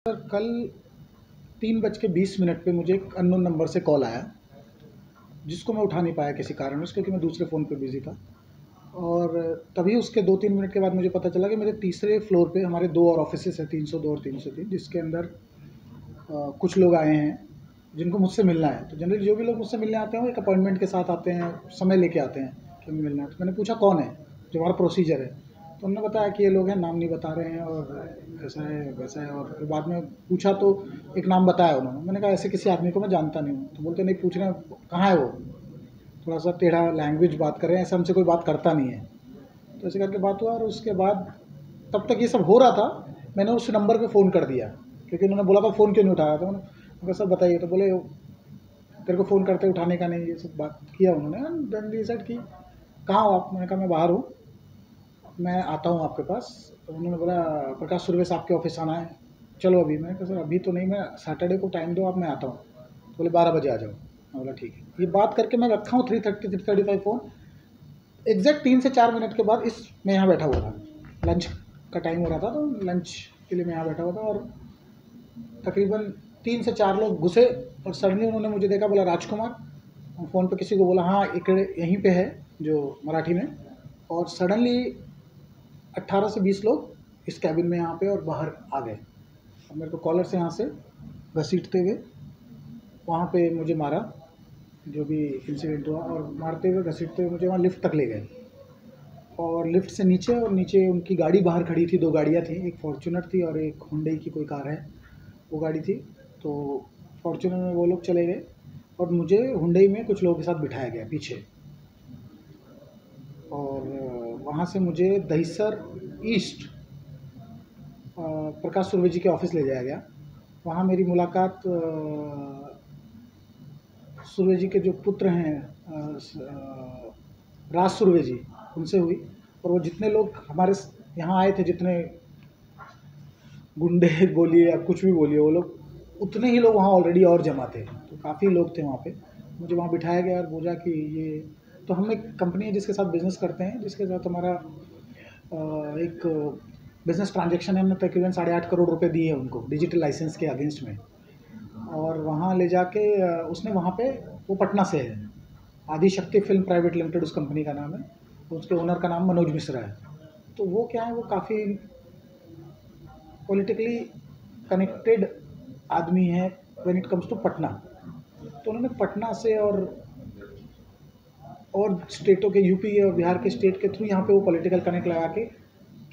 Sir कल 3:20 पे मुझे एक अननोन नंबर से कॉल आया, जिसको मैं उठा नहीं पाया किसी कारणवश, क्योंकि मैं दूसरे फ़ोन पे बिज़ी था। और तभी उसके 2-3 मिनट के बाद मुझे पता चला कि मेरे तीसरे फ्लोर पे हमारे 2 और ऑफ़िसेज़ हैं, 302 और 303, जिसके अंदर कुछ लोग आए हैं जिनको मुझसे मिलना है। तो जनरली जो भी लोग मुझसे मिलने आते हैं वो एक अपॉइंटमेंट के साथ आते हैं, समय लेके आते हैं कि हमें मिलना है। तो मैंने पूछा कौन है, जो हमारा प्रोसीजर है। तो उन्होंने बताया कि ये लोग हैं, नाम नहीं बता रहे हैं और ऐसा है वैसा है। और फिर बाद में पूछा तो एक नाम बताया उन्होंने। मैंने कहा ऐसे किसी आदमी को मैं जानता नहीं हूँ। तो बोलते नहीं, पूछ रहे हैं कहाँ है वो, थोड़ा सा टेढ़ा लैंग्वेज बात कर रहे हैं, ऐसा हमसे कोई बात करता नहीं है। तो ऐसे करके बात हुआ और उसके बाद तब तक ये सब हो रहा था, मैंने उस नंबर पे फ़ोन कर दिया, क्योंकि उन्होंने बोला था फ़ोन क्यों नहीं उठाया। तो मैंने कहा सर बताइए। तो बोले तेरे को फ़ोन करते उठाने का नहीं, ये सब बात किया उन्होंने। देन दी सेड कि कहाँ हो आप। मैंने कहा मैं बाहर हूँ, मैं आता हूँ आपके पास। तो उन्होंने बोला प्रकाश सुर्वे साहब के ऑफिस आना है, चलो अभी। मैंने कहा सर अभी तो नहीं, मैं सैटरडे को टाइम दो आप, मैं आता हूँ। तो बोले 12 बजे आ जाओ। मैं बोला ठीक है। ये बात करके मैं रखा हूँ 3:35 फ़ोन। एग्जैक्ट 3 से 4 मिनट के बाद मैं यहाँ बैठा हुआ था, लंच का टाइम हो रहा था, तो लंच के लिए मैं यहाँ बैठा हुआ था। और तकरीबन 3 से 4 लोग घुसे और सडनली उन्होंने मुझे देखा, बोला राजकुमार। फ़ोन पे किसी को बोला हाँ एक यहीं पे है, जो मराठी में। और सडनली 18 से 20 लोग इस कैबिन में यहाँ पे और बाहर आ गए और मेरे को कॉलर से यहाँ से घसीटते हुए वहाँ पे मुझे मारा, जो भी इंसिडेंट हुआ। और मारते हुए घसीटते हुए मुझे वहाँ लिफ्ट तक ले गए और लिफ्ट से नीचे, और नीचे उनकी गाड़ी बाहर खड़ी थी। 2 गाड़ियाँ थी, एक फॉर्च्यूनर थी और एक हुंडई की कोई कार है, वो गाड़ी थी। तो फॉर्च्यूनर में वो लोग चले गए और मुझे हुंडई में कुछ लोगों के साथ बिठाया गया पीछे। और वहाँ से मुझे दहिसर ईस्ट प्रकाश सुर्वे जी के ऑफिस ले जाया गया। वहाँ मेरी मुलाकात सुर्वे जी के जो पुत्र हैं राज सुर्वे जी, उनसे हुई। और वो जितने लोग हमारे यहाँ आए थे, जितने गुंडे बोलिए या कुछ भी बोलिए, वो लोग उतने ही लोग वहाँ ऑलरेडी और जमा थे। तो काफ़ी लोग थे वहाँ पे। मुझे वहाँ बिठाया गया और बोला कि ये तो हम एक कंपनी है जिसके साथ बिज़नेस करते हैं, जिसके साथ हमारा एक बिज़नेस ट्रांजैक्शन है। हमने तकरीबन 8.5 करोड़ रुपए दिए हैं उनको डिजिटल लाइसेंस के अगेंस्ट में। और वहाँ ले जाके उसने वहाँ पे, वो पटना से है, आदिशक्ति फिल्म प्राइवेट लिमिटेड उस कंपनी का नाम है। उसके ओनर का नाम मनोज मिश्रा है। तो वो क्या है, वो काफ़ी पॉलिटिकली कनेक्टेड आदमी है when it comes to Patna. तो उन्होंने पटना से और स्टेटों के, यूपी और बिहार के स्टेट के थ्रू यहाँ पे वो पॉलिटिकल कनेक्ट लगा के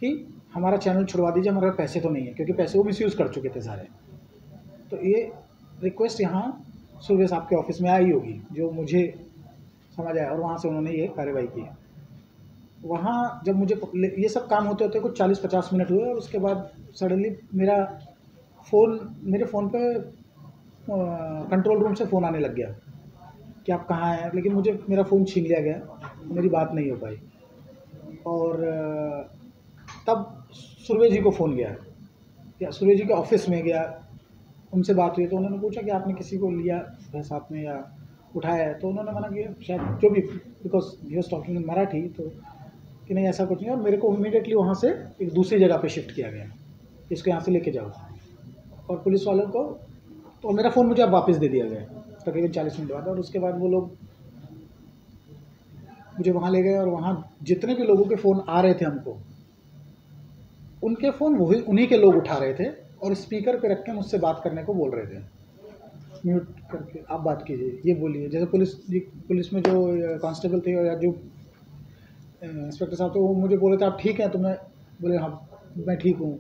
कि हमारा चैनल छुड़वा दीजिए, हमारे पैसे तो नहीं है, क्योंकि पैसे वो मिसयूज़ कर चुके थे सारे। तो ये रिक्वेस्ट यहाँ सुर्वे साहब के ऑफिस में आई होगी, जो मुझे समझ आया, और वहाँ से उन्होंने ये कार्रवाई की। वहाँ जब मुझे ये सब काम होते होते कुछ 40-50 मिनट हुए, और उसके बाद सडनली मेरे फ़ोन पे कंट्रोल रूम से फ़ोन आने लग गया कि आप कहाँ हैं। लेकिन मेरा फ़ोन छीन लिया गया, तो मेरी बात नहीं हो पाई। और तब सुर्वे जी को फ़ोन गया, या सुर्वे जी के ऑफिस में गया, उनसे बात हुई। तो उन्होंने पूछा कि आपने किसी को लिया है साथ में या उठाया है। तो उन्होंने मना किया, शायद जो भी, because he was talking in Marathi, तो कि नहीं ऐसा कुछ नहीं। और मेरे को इमीडिएटली वहाँ से एक दूसरी जगह पे शिफ्ट किया गया, इसको यहाँ से लेके जाओ। और पुलिस वालों को, तो मेरा फ़ोन मुझे अब वापस दे दिया गया तकरीबन 40 मिनट बाद। और उसके बाद वो लोग मुझे वहाँ ले गए, और वहाँ जितने भी लोगों के फ़ोन आ रहे थे हमको, उनके फ़ोन उन्हीं के लोग उठा रहे थे और स्पीकर पे रख के मुझसे बात करने को बोल रहे थे, म्यूट करके आप बात कीजिए, ये बोलिए। जैसे पुलिस में जो कांस्टेबल थे या जो इंस्पेक्टर साहब थे, वो मुझे बोले थे आप ठीक हैं। तो मैं बोले हाँ मैं ठीक हूँ,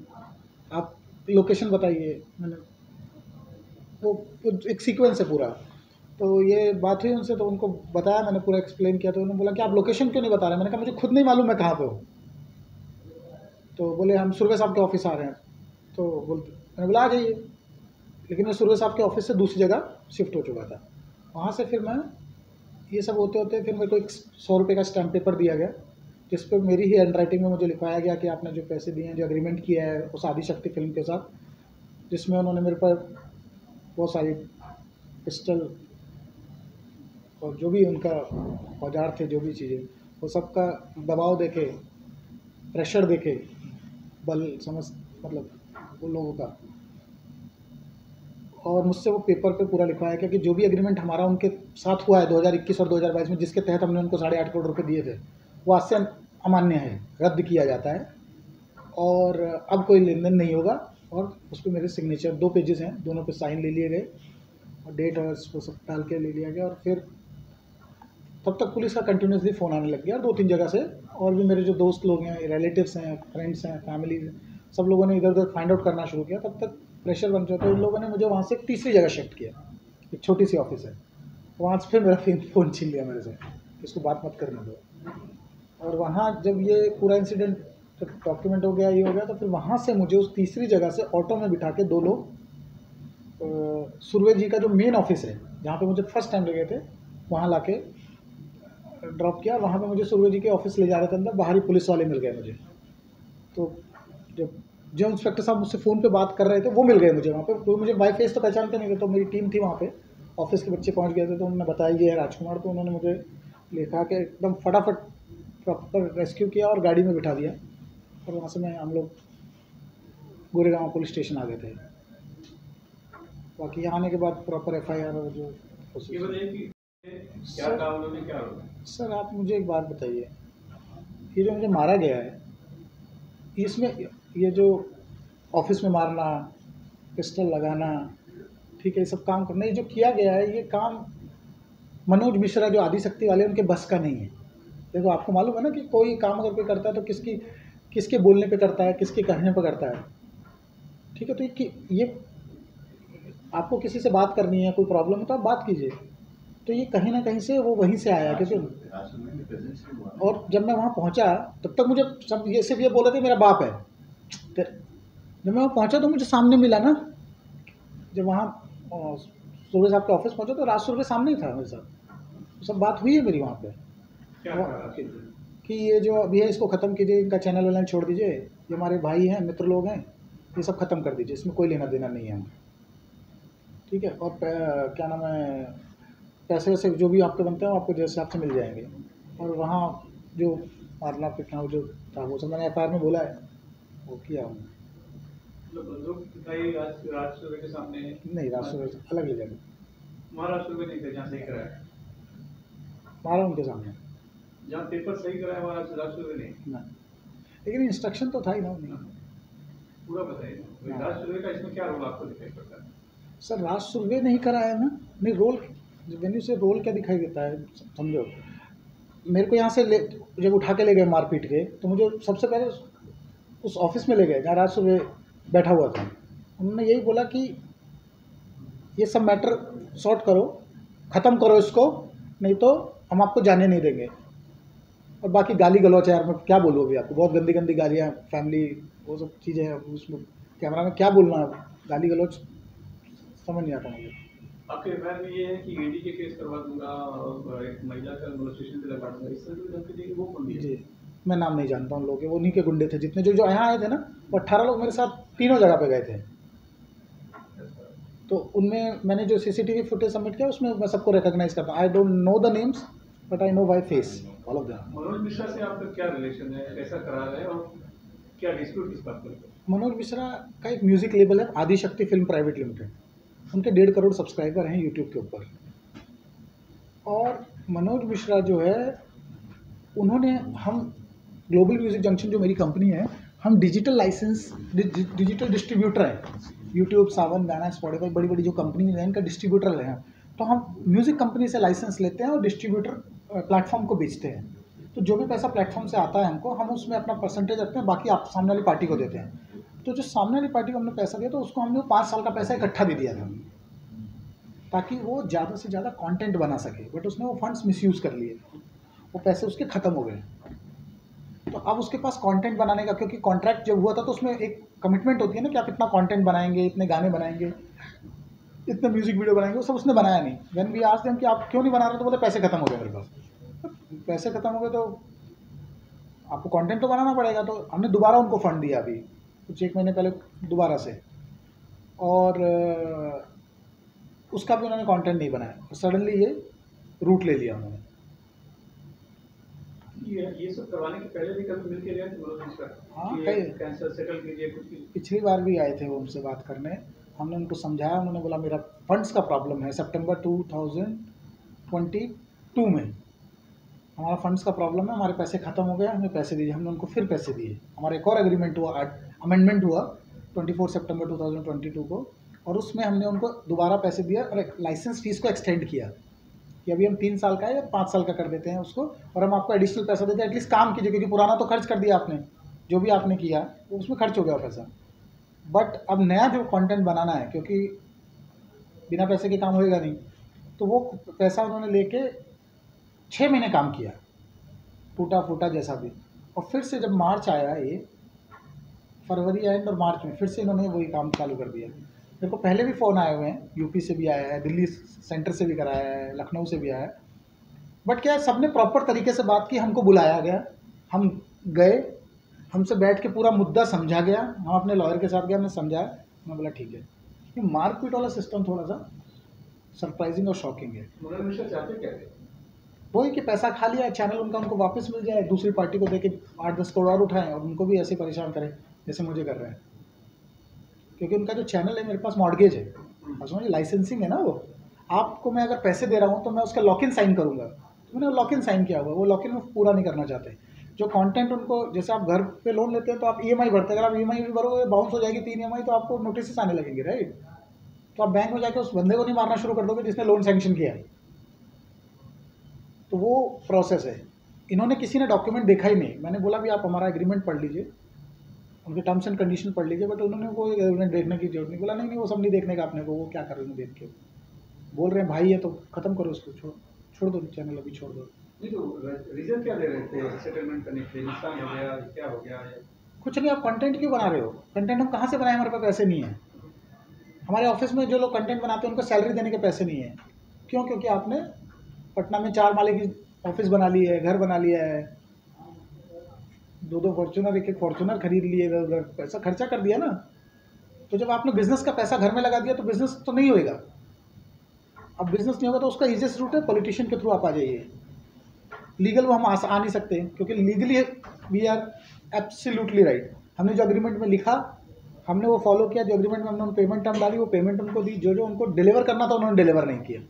आप लोकेशन बताइए। मैंने वो एक सीक्वेंस है पूरा। तो ये बात हुई उनसे, तो उनको बताया, मैंने पूरा एक्सप्लेन किया। तो उन्होंने बोला कि आप लोकेशन क्यों नहीं बता रहे। मैंने कहा मुझे खुद नहीं मालूम मैं कहाँ पे हूँ। तो बोले हम सुर्वे साहब के ऑफिस आ रहे हैं। तो मैंने बोला आ जाइए। लेकिन मैं सुर्वे साहब के ऑफिस से दूसरी जगह शिफ्ट हो चुका था। वहाँ से फिर मैं, ये सब होते होते फिर मेरे को एक 100 रुपये का स्टैम्प पेपर दिया गया, जिस पर मेरी ही हैंड राइटिंग में मुझे लिखवाया गया कि आपने जो पैसे दिए हैं, जो एग्रीमेंट किया है उस आदिशक्ति फिल्म के साथ, जिसमें उन्होंने मेरे पर बहुत सारी पिस्टल और जो भी उनका औजार थे, जो भी चीज़ें, वो सबका दबाव देके, प्रेशर देके, बल समझ मतलब उन लोगों का, और मुझसे वो पेपर पे पूरा लिखवाया कि जो भी एग्रीमेंट हमारा उनके साथ हुआ है 2021 और 2022 में, जिसके तहत हमने उनको 8.5 करोड़ रुपए दिए थे, वो आज से अमान्य है, रद्द किया जाता है और अब कोई लेन देन नहीं होगा। और उस पर मेरे सिग्नेचर 2 पेजेस हैं, दोनों पे साइन ले लिए गए और डेट और वो सब डाल के ले लिया गया। और फिर तब तक पुलिस का कंटिन्यूसली फ़ोन आने लग गया 2-3 जगह से, और भी मेरे जो दोस्त लोग हैं, रिलेटिव्स हैं, फ्रेंड्स हैं, फैमिली, सब लोगों ने इधर उधर फाइंड आउट करना शुरू किया। तब तक प्रेशर बन चुका था। उन लोगों ने मुझे वहाँ से एक तीसरी जगह शिफ्ट किया, एक छोटी सी ऑफिस है, वहाँ से फिर मेरा फ़ोन छीन लिया मेरे से, इसको बात मत करने दो। और वहाँ जब ये पूरा इंसिडेंट जब डॉक्यूमेंट हो गया, ये हो गया, तो फिर वहाँ से मुझे उस तीसरी जगह से ऑटो में बिठा के 2 लोग सुरवे जी का जो मेन ऑफिस है, जहाँ पे मुझे फर्स्ट टाइम ले गए थे, वहाँ लाके ड्रॉप किया। वहाँ पे मुझे सुरवे जी के ऑफिस ले जा रहे थे अंदर, बाहरी पुलिस वाले मिल गए मुझे। तो जब जो इंस्पेक्टर साहब मुझसे फ़ोन पे बात कर रहे थे वो मिल गए मुझे वहाँ पे, कोई मुझे बाई फेस तो पहचानते नहीं थे। तो मेरी टीम थी वहाँ पे, ऑफिस के बच्चे पहुँच गए थे, तो उन्होंने बताया ये है राजकुमार। तो उन्होंने मुझे लिखा के एकदम फटाफट प्रॉपर रेस्क्यू किया और गाड़ी में बिठा दिया, और वहाँ से हम लोग गोरेगांव पुलिस स्टेशन आ गए थे। बाकी यहाँ आने के बाद प्रॉपर FIR और जो सर आप मुझे एक बात बताइए, ये जो मुझे मारा गया है, इसमें ये जो ऑफिस में मारना, पिस्टल लगाना, ठीक है, ये सब काम करना, ये जो किया गया है, ये काम मनोज मिश्रा जो आदिशक्ति वाले उनके बस का नहीं है। देखो आपको मालूम है ना कि कोई काम अगर कोई करता है तो किसके बोलने पे करता है, किसके कहने पे करता है, ठीक है। तो ये आपको किसी से बात करनी है, कोई प्रॉब्लम है तो आप बात कीजिए। तो ये कहीं ना कहीं से वो वहीं से आया, क्योंकि और जब मैं वहाँ पहुँचा तब तक मुझे सब ये सिर्फ ये बोल रहे थे मेरा बाप है। जब मैं वहाँ पहुँचा तो मुझे सामने मिला ना, जब वहाँ सुरभि साहब के ऑफिस पहुँचा तो राज सुरभि सामने ही था मेरे साथ, सब बात हुई है मेरी वहाँ पे कि ये जो अभी है इसको ख़त्म कीजिए, इनका चैनल वैनल छोड़ दीजिए, ये हमारे भाई हैं, मित्र लोग हैं, ये सब ख़त्म कर दीजिए, इसमें कोई लेना देना नहीं है, ठीक है। और क्या नाम है, पैसे वैसे जो भी आपके बनते हैं वो आपको जैसे आपसे मिल जाएंगे। और वहाँ जो मारना पीटना जो था वो सब मैंने FIR में बोला है, वो किया हूँ। राज के सामने नहीं, राज सुरभि अलग ले जाएंगे, महाराष्ट्र में नहीं थे जहाँ सही कराया, मारा उनके सामने, जहाँ पेपर सही कराया महाराष्ट्र में नहीं, लेकिन इंस्ट्रक्शन तो था ही ना। पूरा बताइए राज सुरभि का इसमें क्या रोल आपको दिखाई पड़ता है? सर राज सुरभि नहीं कराया ना, नहीं रोल, वेन्यू से रोल क्या दिखाई देता है, समझो। मेरे को यहाँ से जब उठा के ले गए मार पीट के, तो मुझे सबसे पहले उस ऑफिस में ले गए जहाँ राज सुरभि बैठा हुआ था। उन्होंने यही बोला कि ये सब मैटर सॉर्ट करो, ख़त्म करो इसको, नहीं तो हम आपको जाने नहीं देंगे। और बाकी गाली गलौच यार, मैं क्या बोलूँ अभी आपको, बहुत गंदी गंदी गालियाँ, फैमिली, वो सब चीज़ें हैं उसमें, कैमरा में क्या बोलना है, गाली गलौच समझ नहीं आता मुझे। आपके FIR में ये है कि ED के केस करवा दूंगा और एक महिला का स्टेशन पे लगा दूंगा, इस तरह की धमकी देगी, वो कौन दिया? जी मैं नाम नहीं जानता उन लोगों के, वो उन्हीं के गुंडे थे जितने जो यहाँ आए थे ना, वो 18 लोग मेरे साथ तीनों जगह पे गए थे। तो उनमें मैंने जो CCTV फुटेज सबमिट किया उसमें मैं सबको रिकॉग्नाइज करता हूँ। I don't know the names but I know by face all of them. Manoj Mishra से आपका क्या रिलेशन है, ऐसा करार है और क्या डिस्प्यूट किस बात पर? मनोज मिश्रा का एक म्यूजिक लेबल है आदिशक्ति फिल्म प्राइवेट लिमिटेड, उनके 1.5 करोड़ सब्सक्राइबर हैं यूट्यूब के ऊपर। और मनोज मिश्रा जो है, उन्होंने, हम ग्लोबल म्यूजिक जंक्शन जो मेरी कंपनी है, हम डिजिटल लाइसेंस डिजिटल डिस्ट्रीब्यूटर हैं, यूट्यूब, सावन, गाना, स्पॉटिफाई, बड़ी बड़ी जो कंपनी है इनका डिस्ट्रीब्यूटर हैं। तो हम म्यूज़िक कंपनी से लाइसेंस लेते हैं और डिस्ट्रीब्यूटर प्लेटफॉर्म को बेचते हैं। तो जो भी पैसा प्लेटफॉर्म से आता है हमको, हम उसमें अपना परसेंटेज रखते हैं, बाकी आप सामने वाली पार्टी को देते हैं। तो जो सामने वाली पार्टी को हमने पैसा दिया तो उसको हमने 5 साल का पैसा इकट्ठा दे दिया था ताकि वो ज़्यादा से ज़्यादा कंटेंट बना सके, बट उसने वो फंड्स मिसयूज़ कर लिए, वो पैसे उसके ख़त्म हो गए। तो अब उसके पास कंटेंट बनाने का, क्योंकि कॉन्ट्रैक्ट जब हुआ था तो उसमें एक कमिटमेंट होती है ना कि आप इतना कंटेंट बनाएंगे, इतने गाने बनाएंगे, इतने म्यूजिक वीडियो बनाएंगे, वो सब उसने बनाया नहीं। व्हेन वी आस्क्ड हिम कि आप क्यों नहीं बना रहे, तो बोले पैसे खत्म हो गए मेरे पास। पैसे खत्म हो गए तो आपको कंटेंट तो बनाना पड़ेगा। तो हमने दोबारा उनको फंड दिया अभी कुछ 1 महीने पहले दोबारा से, और उसका भी उन्होंने कंटेंट नहीं बनाया और सडनली ये रूट ले लिया उन्होंने। ये सब करवाने के पहले भी कभी मिल के गए थे मनोज मिश्रा? हाँ, कई कैंसर सेटल कीजिए कुछ। पिछली बार भी आए थे वो हमसे बात करने, हमने उनको समझाया, उन्होंने बोला मेरा फंड्स का प्रॉब्लम है। सितंबर 2022 में हमारा फंड्स का प्रॉब्लम है, हमारे पैसे ख़त्म हो गए, हमें पैसे दीजिए। हमने उनको फिर पैसे दिए। हमारा एक और एग्रीमेंट हुआ, अमेंडमेंट हुआ 24 सितंबर 2022 को, और उसमें हमने उनको दोबारा पैसे दिए और एक लाइसेंस फीस को एक्सटेंड किया कि अभी हम 3 साल का है या 5 साल का कर देते हैं उसको, और हम आपको एडिशनल पैसा देते हैं, एटलीस्ट काम कीजिए, क्योंकि पुराना तो खर्च कर दिया आपने, जो भी आपने किया वो उसमें खर्च हो गया पैसा। बट अब नया जो कंटेंट बनाना है, क्योंकि बिना पैसे के काम होएगा नहीं, तो वो पैसा उन्होंने लेके 6 महीने काम किया, टूटा फूटा जैसा भी। और फिर से जब मार्च आया, ये फरवरी एंड और मार्च में फिर से इन्होंने वही काम चालू कर दिया। मेरे को पहले भी फ़ोन आए हुए हैं, यूपी से भी आया है, दिल्ली सेंटर से भी कराया है, लखनऊ से भी आया है। बट क्या है, सबने प्रॉपर तरीके से बात की, हमको बुलाया गया, हम गए, हमसे बैठ के पूरा मुद्दा समझा गया, हम अपने लॉयर के साथ गए, हमने समझाया, मैं बोला ठीक है। ये मारपीट वाला सिस्टम थोड़ा सा सरप्राइजिंग और शॉकिंग है। मगर मिश्रा चाहते क्या है? वही कि पैसा खा लिया, चैनल उनका उनको वापस मिल जाए, दूसरी पार्टी को देके 8-10 करोड़ और उठाएं और उनको भी ऐसे परेशान करें जैसे मुझे कर रहे हैं। क्योंकि उनका जो चैनल है, मेरे पास मॉर्गेज है, और समझिए लाइसेंसिंग है ना, वो आपको मैं अगर पैसे दे रहा हूँ तो मैं उसका लॉक इन साइन करूँगा, तो मैंने लॉक इन साइन किया हुआ, वो लॉक इन वो पूरा नहीं करना चाहते। जो कंटेंट उनको, जैसे आप घर पे लोन लेते हैं तो आप ईएमआई भरते हैं, अगर आप ईएमआई भी भरोगे, बाउंस हो जाएगी 3 ईएमआई, तो आपको नोटिस आने लगेंगे, राइट। तो आप बैंक में जाकर उस बंदे को नहीं मारना शुरू कर दोगे जिसने लोन सैंक्शन किया है। तो वो प्रोसेस है। इन्होंने किसी ने डॉक्यूमेंट देखा ही नहीं। मैंने बोला भी आप हमारा एग्रीमेंट पढ़ लीजिए, उनके टर्म्स एंड कंडीशन पढ़ लीजिए, बट उन्होंने वो एग्रीमेंट देखने की जरूरत नहीं। बोला नहीं वो सब नहीं देखने का अपने को, वो क्या कर रहे हैं देख के, बोल रहे हैं भाई है तो ख़त्म करो उसको, छोड़ दो चैनल, अभी छोड़ दो। नहीं तो रीजन क्या दे रहे थे सेटलमेंट करने के लिए? नुकसान हो गया, क्या हो गया? कुछ नहीं, आप कंटेंट क्यों बना रहे हो? कंटेंट हम कहाँ से बनाए, हमारे पास पैसे नहीं है। हमारे ऑफिस में जो लोग कंटेंट बनाते हैं उनको सैलरी देने के पैसे नहीं है। क्यों? क्योंकि आपने पटना में 4 माले की ऑफिस बना ली है, घर बना लिया है, 2-2 फॉर्चूनर, एक फॉर्चूनर खरीद लिए, इधर उधर पैसा खर्चा कर दिया ना। तो जब आपने बिजनेस का पैसा घर में लगा दिया तो बिजनेस तो नहीं होएगा। अब बिजनेस नहीं होगा तो उसका ईजिएस्ट रूट है पॉलिटिशियन के थ्रू आप आ जाइए। लीगल वो हम आ नहीं सकते, क्योंकि legally we are absolutely right. हमने जो एग्रीमेंट में लिखा हमने वो फॉलो किया, जो एग्रीमेंट में हमने पेमेंट टर्म डाली वो पेमेंट उनको दी, जो उनको डिलीवर करना था उन्होंने डिलीवर नहीं किया।